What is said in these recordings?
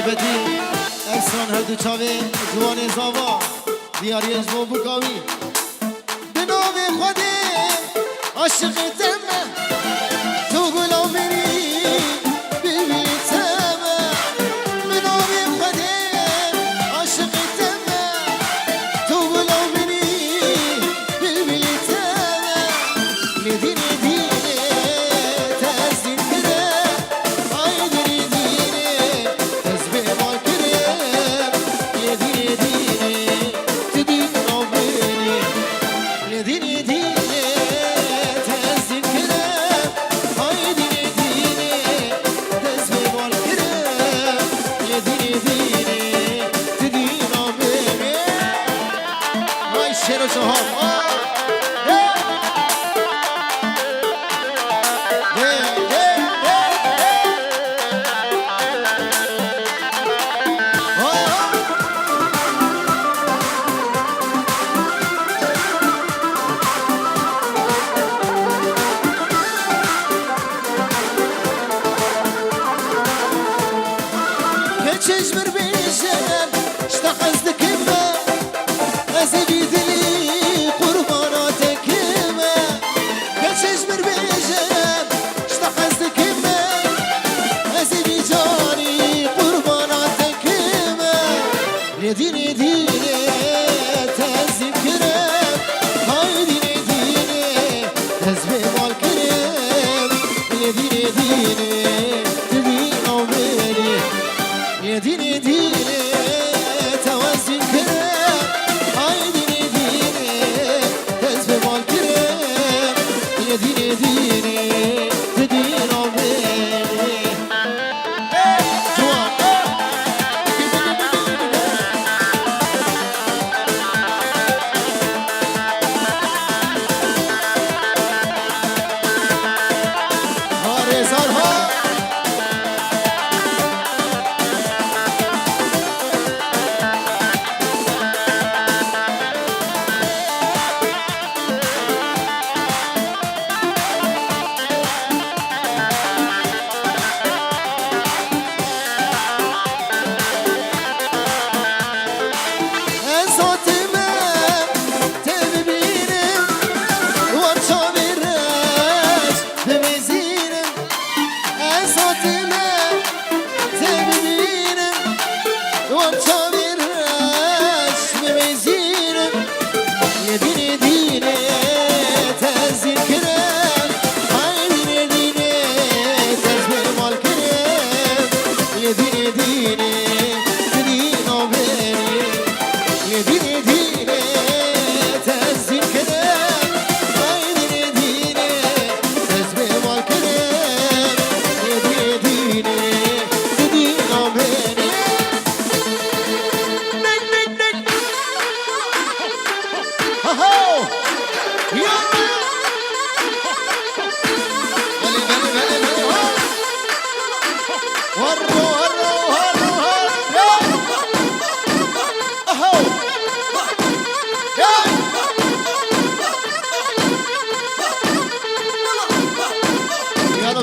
تایبتی ارسان هر دو چاوه جوان زاوا دیاری اجمو بکاوی به نام خوده عاشق دمه تو گلو بری ببینی تمه به نام خوده عاشق دمه تو گلو بری ببینی تمه ندینی دینه تزدین کره آیدنی دینه تزبه مال کره ندینی دینه تدین نوبری ندینی دینه تزدین کره آیدنی دینه تزبه مال کره ندینی دینه تدین نوبری وای شیر و شهاب چشمر بیشم اشتاق دکمه از بیدلی قربانات کمه چشمر بیشم اشتاق دکمه از بیجانی قربانات کمه ندینی دینه تزیم کرم هایدی ندینه تزبه مال کرم ندینی دینه تدین آوری ندینی دینه توازن کرم هایدی ندینه تزبه مال کرم ندینی دینه تدین آوری جوان هارزارها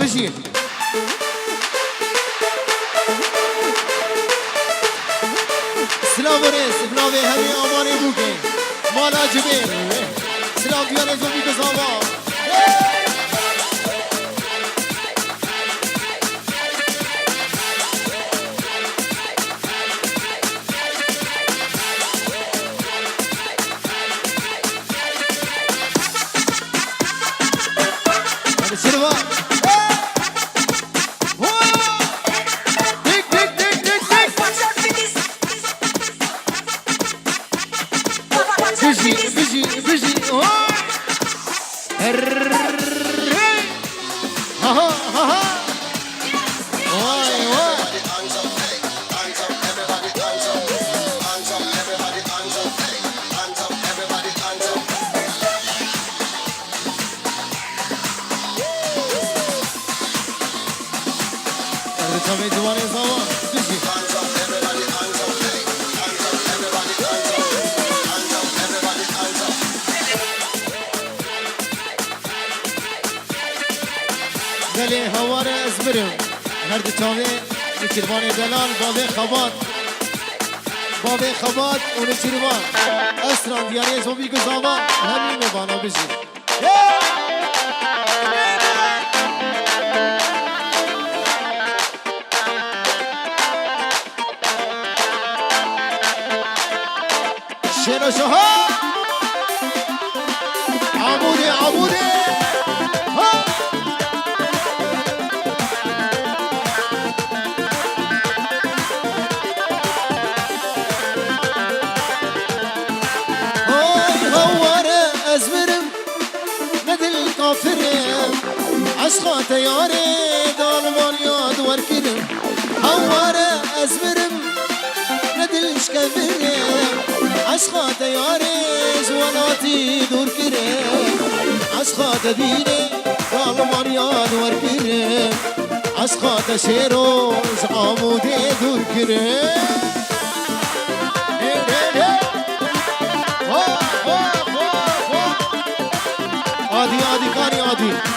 بشین سلام ورس بناوی همی آمانی بوکن مالا جبین سلام دیانه زومی کزاوا دلی هواره از برم هر دو تاوه نچربان دلال بابه خبات بابه خبات و نچربان اسران دیاری زوبی گزاوا همین بانا بزی شیر و شها عموده عموده عشقا تیاره دالمان یاد ور کرم هواره از برم ندلش کبرم عشقا تیاره جواناتی دور کرم عشقا تدینه دالمان یاد ور کرم عشقا تشیروز عموده دور کرم عادی عادی کاری عادی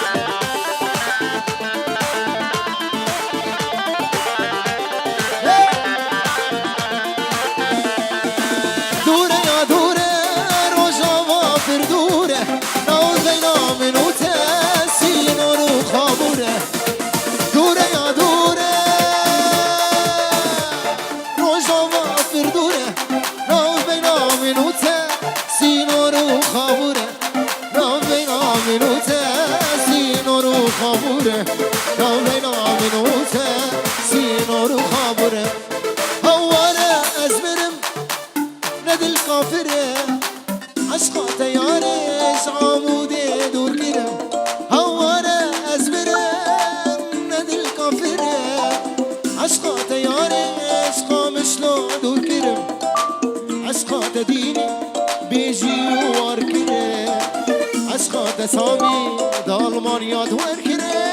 سامی دالمان یاد ور کرم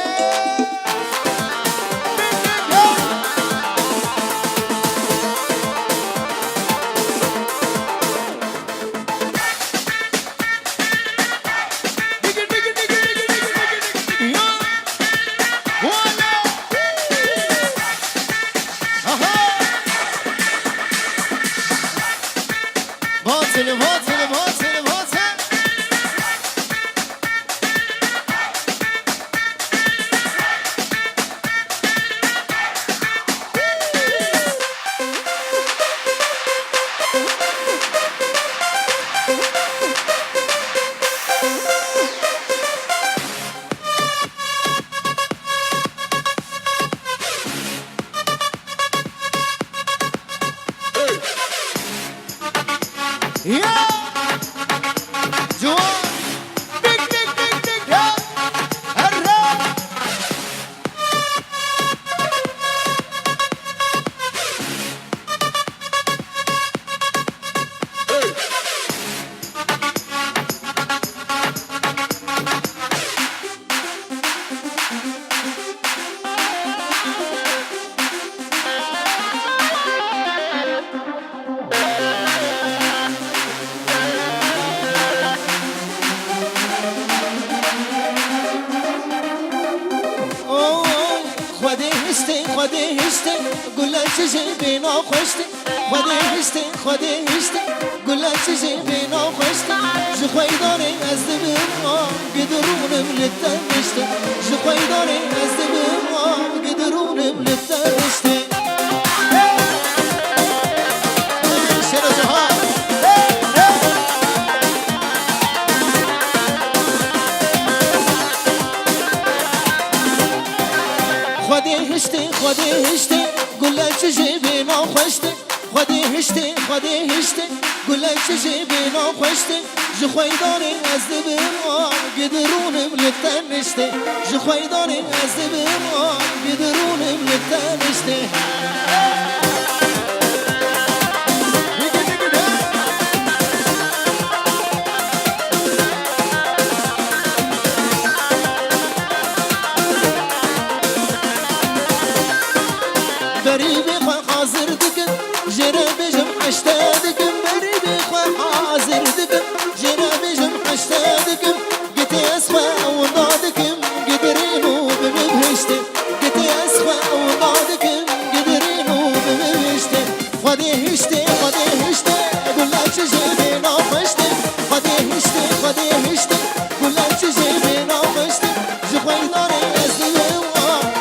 خدي هشتي خدي هشتي كلها تجيبي نومشتي خدي هشتي خدي هشتي كلها تجيبي نومشتي جبي داري وزني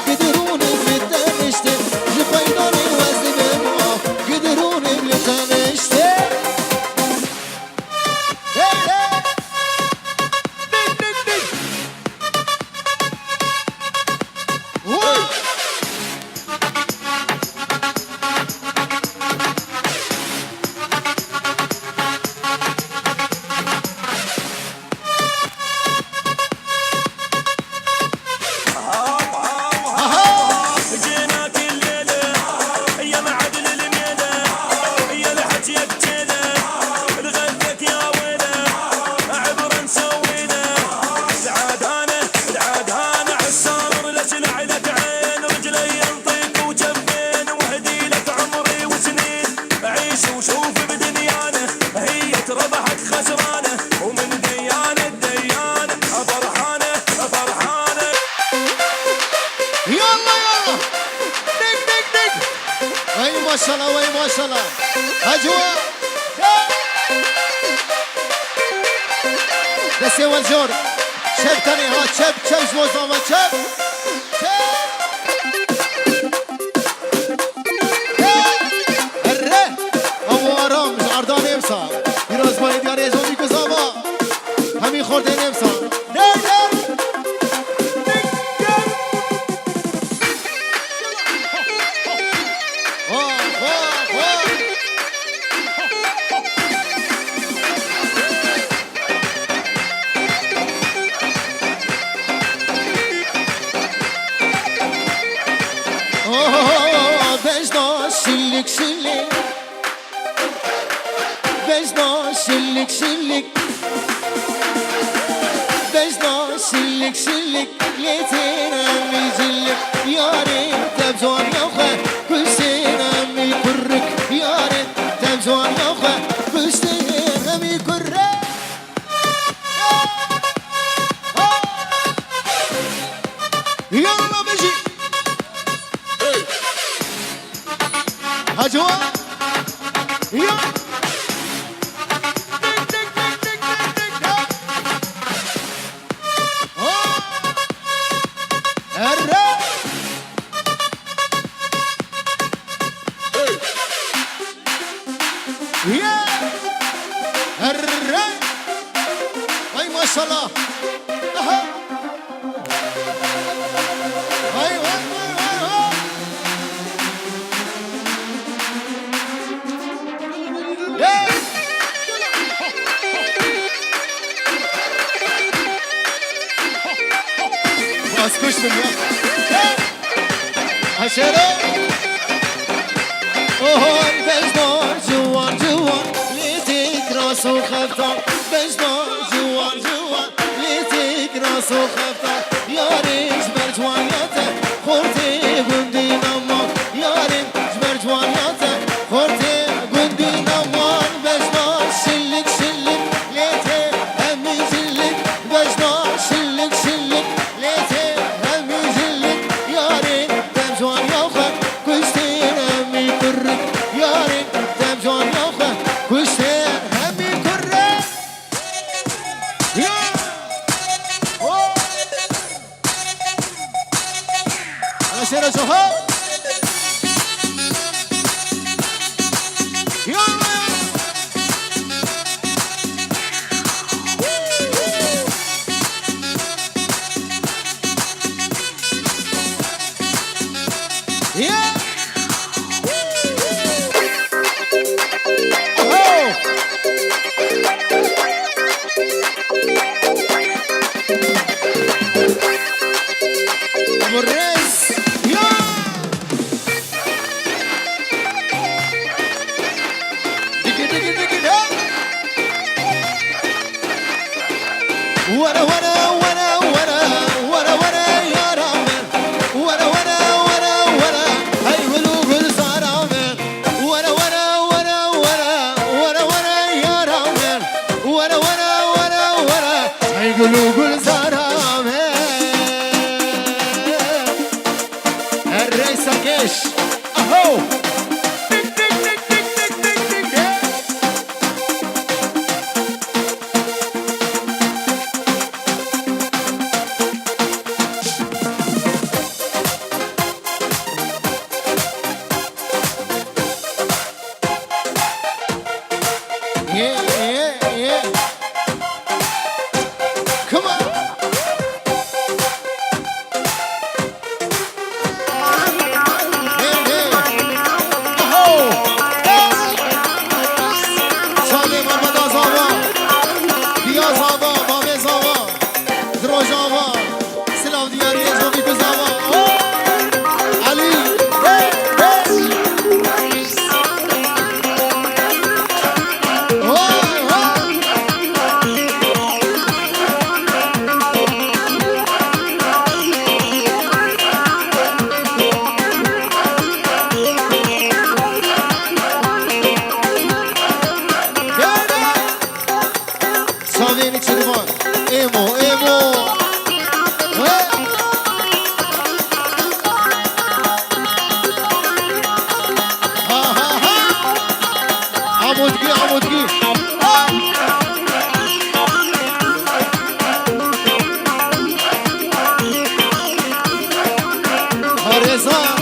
قدروني بلتنشتي جبي داري وزني قدروني بلتنشتي ما شاء الله وي ما شاء الله أجواء دسي والجور شب تاني ها شب شب زوزاما شب الره أبو آرام جعردان امسا يراز باي دياري زودي كزاما همي خوردين امسا شلك شلك بجنا شلك شلك بجنا شلك شلك ليتين عمي جلك يا ريت تبزون يا خا كل سين عمي كرك يا ريت تبزون يا خا كل سين عمي كرك يلا بجي أجوا يا الرا يا الرا أي ما شاء الله اسكش من يا عشرة اوه بجنار جوان جوان ليتك راسو خفتان بجنار جوان جوان ليتك راسو خفتان يا ريت جبر جوانياتك خورتي قندي نمان يا ريت جبر جوانياتك خورتي قندي نمان بجنار شلك شلك ليتك همي جلك بجنار شلك شلك ليتك شيرة شوها يلا يا ابو الريس ورا ورا ورا ورا ورا ورا يا رامن ورا ورا ورا ورا هاي قلوب الزرامن ورا ورا ورا ورا ورا ورا يا رامن ورا ورا ورا ورا هاي قلوب الزرامن الرئيس كيش اهو عمودكي عمودكي رضا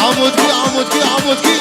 عمودكي عمودكي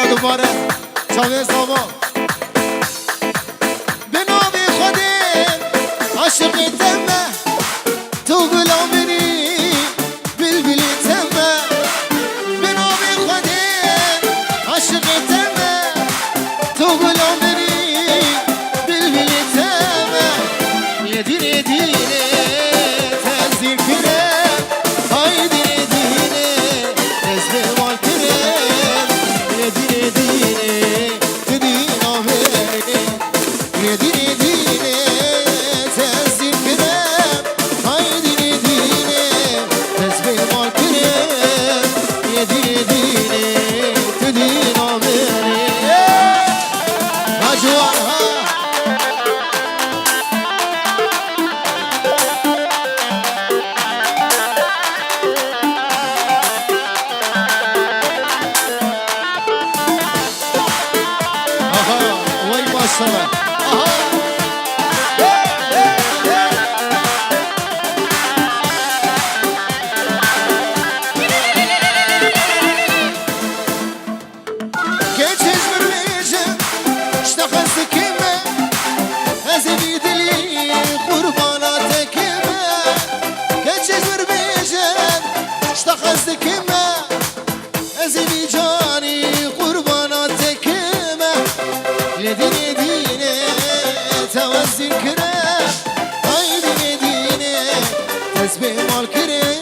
دوباره چاوی زاما به نام خودت عاشق تمه تو غلامنی بلبلی تمه به نام خودت عاشق تمه تو غلامنی بلبلی تمه یه دینه دینه تزدیر کنه های دینه دینه تزدیر مال کنه دینه دینه دین آمینه یه دینه دینه تزدیر کنم های دینه دینه تزبیر مال کنم یه دینه دینه دین آمینه مجوارها ماشاءالله که چشم رویشه اشتاق است که من دینه دینه توزین کرد های دینه دینه تسبیح مال کرد